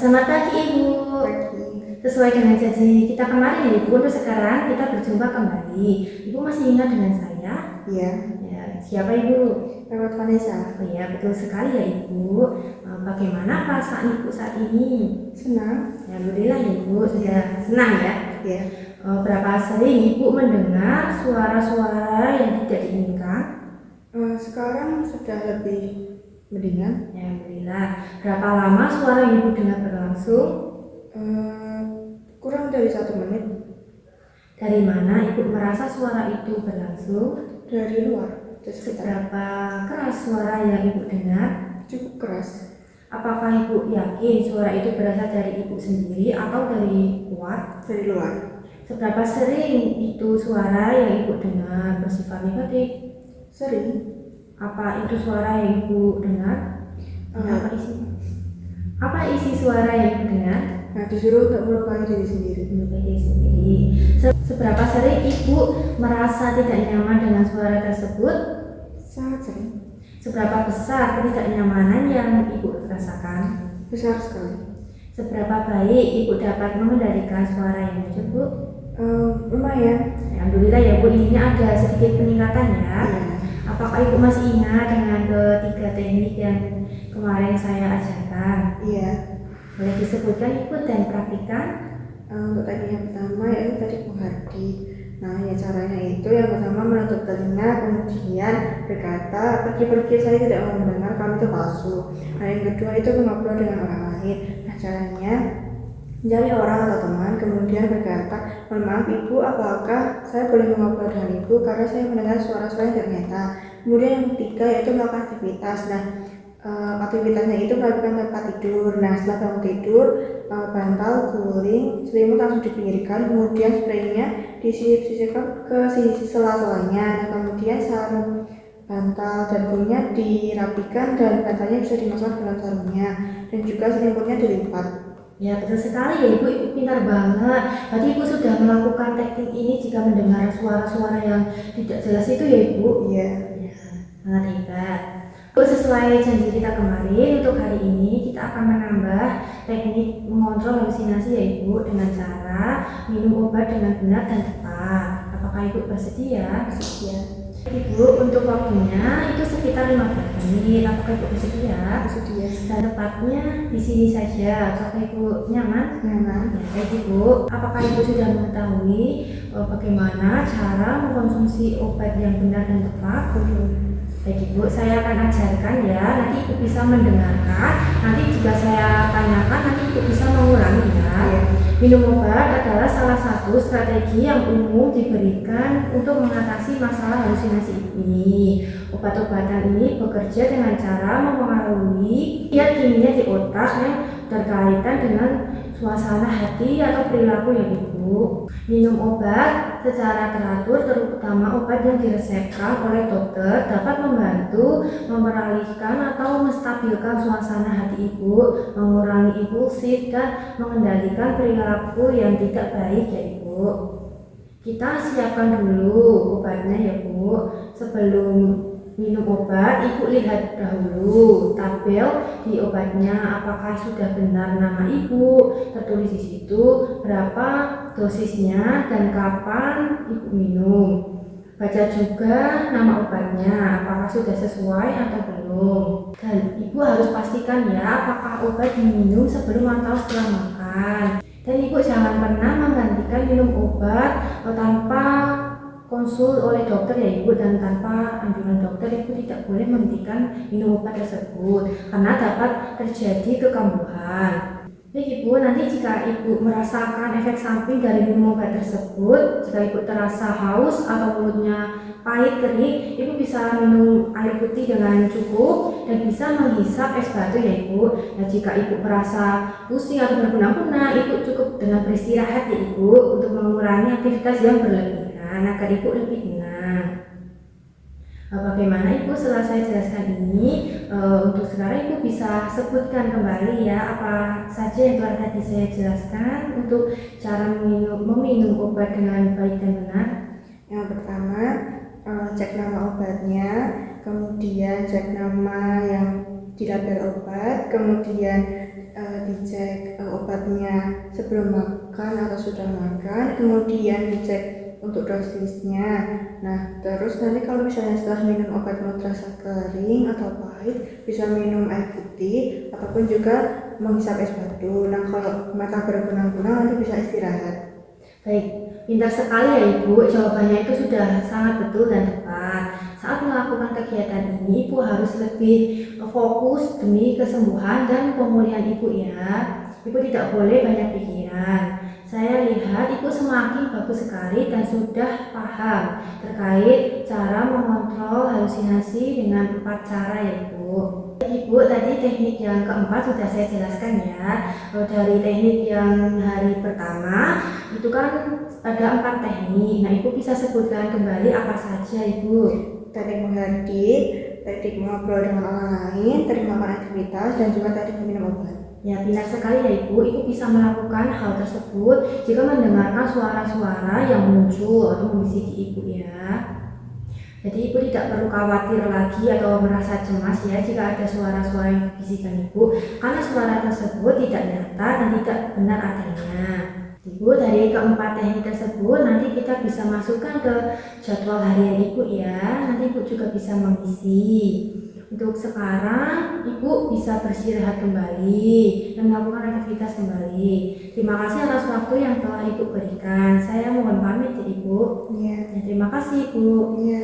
Selamat pagi Ibu. Pagi. Sesuai dengan janji kita kemarin ya Ibu, untuk sekarang kita berjumpa kembali. Ibu masih ingat dengan saya? Iya, Ya, siapa Ibu? lewat Vanessa. Oh ya, betul sekali ya Ibu. Bagaimana perasaan Ibu saat ini? Senang? Ya, alhamdulillah ya Ibu, sudah senang ya. Iya. Berapa sering Ibu mendengar suara-suara yang tidak diinginkan? Sekarang sudah lebih mendingan. Ya, alhamdulillah. Berapa lama suara yang Ibu dengar berlangsung? Kurang dari 1 menit. Dari mana Ibu merasa suara itu berlangsung? Dari luar. Seberapa keras suara yang Ibu dengar? Cukup keras. Apakah Ibu yakin suara itu berasal dari Ibu sendiri atau dari luar? Dari luar. Seberapa sering itu suara yang Ibu dengar bersifat negatif? Sering. Apa itu suara yang Ibu dengar? Apa isinya? Apa isi suara yang Ibu dengar? Nah, disuruh untuk melukai diri sendiri. Melukai diri sendiri. Seberapa sering Ibu merasa tidak nyaman dengan suara tersebut? Sangat sering. Seberapa besar ketidaknyamanan yang Ibu rasakan? Besar sekali. Seberapa baik Ibu dapat mengendalikan suara yang muncul, Bu? Lumayan. Alhamdulillah ya Bu, ininya ada sedikit peningkatan ya. Iya. Apakah Ibu masih ingat dengan ketiga teknik yang kemarin saya ajarkan? Iya. Boleh disebutkan Ibu dan praktikan? Untuk teknik yang pertama yaitu tadi menghardik. Nah, ya caranya itu yang pertama menutup telinga, kemudian berkata, pergi-pergi, saya tidak mau mendengar, kamu itu palsu. Nah, yang kedua itu mengobrol dengan orang lain. Nah, caranya mencari orang atau teman, kemudian berkata, mohon maaf ibu, apakah saya boleh mengobrol dengan ibu karena saya mendengar suara-suara yang tidak nyata. Kemudian yang ketiga yaitu melakukan aktivitas. Nah, aktivitasnya itu melakukan tempat tidur. Nah, setelah bangun tidur, bantal, guling, selimut langsung dipinggirkan, kemudian spraynya disisipkan ke sisi sela-selanya. Nah, kemudian sarung bantal dan gulingnya dirapikan dan bantalnya bisa dimasukkan dalam sarungnya, dan juga selimutnya dilipat. Ya, betul sekali ya Ibu, Ibu pintar banget. Berarti Ibu sudah melakukan teknik ini jika mendengar suara-suara yang tidak jelas itu ya Ibu? Iya. Ya, sangat hebat. Ibu, sesuai janji kita kemarin, untuk hari ini kita akan menambah teknik mengontrol halusinasi ya Ibu, dengan cara minum obat dengan benar dan tepat. Apakah Ibu bersedia? Bersedia. Ibu, untuk waktunya itu sekitar 15 menit. Apakah Ibu bersedia? Bersedia. Dan tepatnya di sini saja. Apakah Ibu nyaman? Nyaman. Ya, baik Ibu. Apakah Ibu sudah mengetahui bagaimana cara mengkonsumsi obat yang benar dan tepat? Baik Ibu, saya akan ajarkan ya. Nanti Ibu bisa mendengarkan. Nanti jika saya tanyakan, nanti Ibu bisa mengulangi ya. Iya. Minum obat adalah salah satu strategi yang umum diberikan untuk mengatasi masalah halusinasi ini. Obat-obatan ini bekerja dengan cara mempengaruhi zat kimia di otak yang berkaitan dengan suasana hati atau perilaku ya Ibu. Minum obat secara teratur, terutama obat yang diresepkan oleh dokter, dapat membantu mengalihkan atau menstabilkan suasana hati Ibu, mengurangi impulsif dan mengendalikan perilaku yang tidak baik ya Ibu. Kita siapkan dulu obatnya ya Bu. Sebelum minum obat, Ibu lihat dahulu tabel di obatnya, apakah sudah benar nama Ibu tertulis di situ, berapa dosisnya dan kapan Ibu minum. Baca juga nama obatnya, apakah sudah sesuai atau belum. Dan Ibu harus pastikan ya, apakah obat diminum sebelum atau setelah makan. Dan Ibu jangan pernah menggantikan minum obat tanpa konsul oleh dokter ya Ibu, dan tanpa anjuran dokter Ibu tidak boleh menghentikan minum obat tersebut karena dapat terjadi kekambuhan. Jadi Ibu, nanti jika Ibu merasakan efek samping dari minum obat tersebut, jika Ibu terasa haus atau mulutnya pahit kering, Ibu bisa minum air putih dengan cukup dan bisa menghisap es batu ya Ibu. Nah, jika Ibu merasa pusing atau berpunah-punah, Ibu cukup dengan beristirahat ya Ibu, untuk mengurangi aktivitas yang berlebihan agar Ibu lebih tenang. Bagaimana Ibu setelah saya jelaskan ini? Untuk sekarang Ibu bisa sebutkan kembali ya apa saja yang telah tadi saya jelaskan untuk cara meminum obat dengan baik dan benar. Yang pertama, cek nama obatnya, kemudian cek nama yang dilabel obat, kemudian dicek obatnya sebelum makan atau sudah makan, kemudian dicek untuk dosisnya. Nah, terus nanti kalau misalnya setelah minum obat terasa kering atau pahit, bisa minum air putih ataupun juga menghisap es batu. Nah, kalau mata berkunang-kunang nanti bisa istirahat. Baik, pintar sekali ya Ibu, jawabannya itu sudah sangat betul dan tepat. Saat melakukan kegiatan ini, Ibu harus lebih fokus demi kesembuhan dan pemulihan Ibu ya. Ibu tidak boleh banyak pikiran. Saya lihat Ibu semakin bagus sekali dan sudah paham terkait cara mengontrol halusinasi dengan 4 cara ya Ibu. Ibu, tadi teknik yang keempat sudah saya jelaskan ya. Dari teknik yang hari pertama, itu kan ada 4 teknik. Nah, Ibu bisa sebutkan kembali apa saja, Ibu? Teknik menghardik, teknik ngobrol dengan orang lain, teknik melakukan aktivitas, dan juga teknik minum obat. Ya, pintar sekali ya Ibu. Ibu bisa melakukan hal tersebut jika mendengarkan suara-suara yang muncul atau membisiki Ibu ya. Jadi Ibu tidak perlu khawatir lagi atau merasa cemas ya jika ada suara-suara yang bisikan Ibu, karena suara tersebut tidak nyata dan tidak benar adanya. Ibu, dari keempat teknik tersebut nanti kita bisa masukkan ke jadwal harian Ibu ya. Nanti Ibu juga bisa mengisi. Untuk sekarang Ibu bisa bersistirahat kembali dan melakukan aktivitas kembali. Terima kasih atas waktu yang telah Ibu berikan. Saya mohon pamit ya Ibu. Iya. Ya, terima kasih Ibu. Iya.